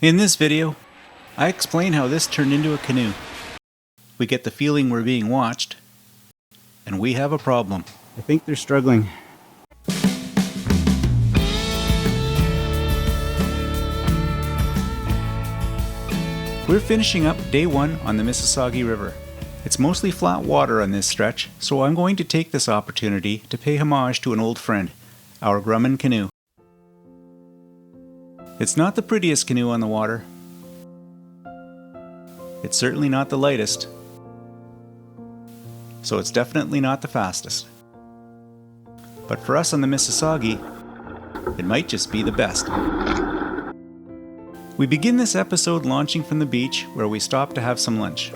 In this video, I explain how this turned into a canoe. We get the feeling we're being watched, and we have a problem. I think they're struggling. We're finishing up day one on the Mississagi River. It's mostly flat water on this stretch, so I'm going to take this opportunity to pay homage to an old friend, our Grumman Canoe. It's not the prettiest canoe on the water. It's certainly not the lightest. So it's definitely not the fastest. But for us on the Mississagi, it might just be the best. We begin this episode launching from the beach where we stop to have some lunch.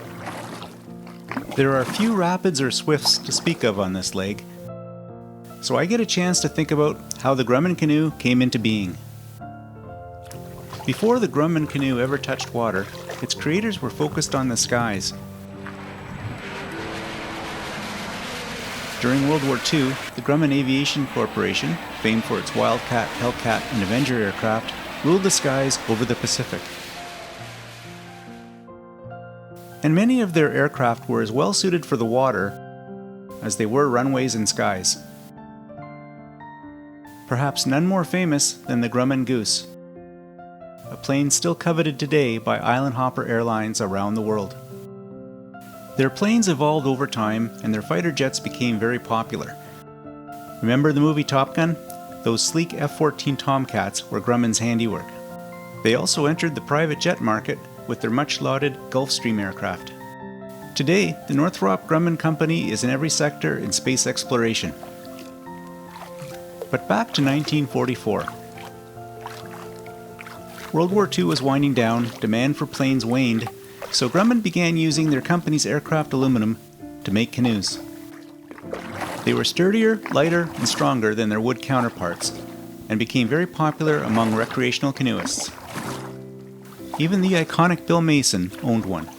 There are few rapids or swifts to speak of on this leg, so I get a chance to think about how the Grumman Canoe came into being. Before the Grumman Canoe ever touched water, its creators were focused on the skies. During World War II, the Grumman Aviation Corporation, famed for its Wildcat, Hellcat, and Avenger aircraft, ruled the skies over the Pacific. And many of their aircraft were as well suited for the water as they were runways and skies. Perhaps none more famous than the Grumman Goose, a plane still coveted today by island hopper airlines around the world. Their planes evolved over time and their fighter jets became very popular. Remember the movie Top Gun? Those sleek F-14 Tomcats were Grumman's handiwork. They also entered the private jet market with their much-lauded Gulfstream aircraft. Today, the Northrop Grumman company is in every sector in space exploration. But back to 1944. World War II was winding down, demand for planes waned, so Grumman began using their company's aircraft aluminum to make canoes. They were sturdier, lighter, and stronger than their wood counterparts, and became very popular among recreational canoeists. Even the iconic Bill Mason owned one.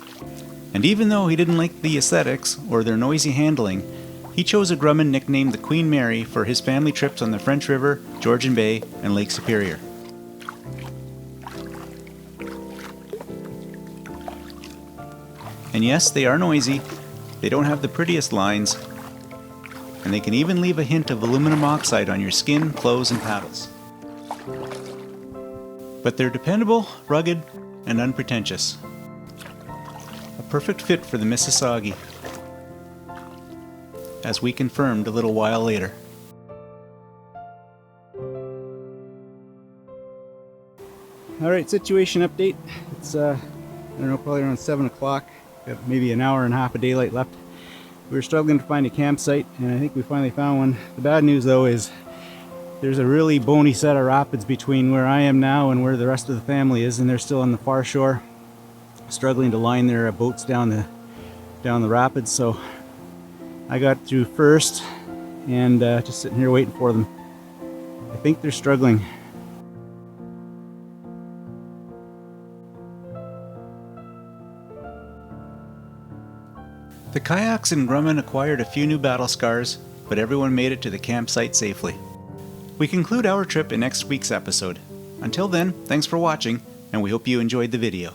And even though he didn't like the aesthetics or their noisy handling, he chose a Grumman nicknamed the Queen Mary for his family trips on the French River, Georgian Bay, and Lake Superior. And yes, they are noisy, they don't have the prettiest lines, and they can even leave a hint of aluminum oxide on your skin, clothes, and paddles. But they're dependable, rugged, and unpretentious. A perfect fit for the Mississagi, as we confirmed a little while later. Alright, situation update. It's, I don't know, probably around 7 o'clock. Got maybe an hour and a half of daylight left. We were struggling to find a campsite, and I think we finally found one. The bad news, though, is there's a really bony set of rapids between where I am now and where the rest of the family is, and they're still on the far shore, struggling to line their boats down the rapids. So I got through first, and just sitting here waiting for them. I think they're struggling. The kayaks in Grumman acquired a few new battle scars, but everyone made it to the campsite safely. We conclude our trip in next week's episode. Until then, thanks for watching, and we hope you enjoyed the video.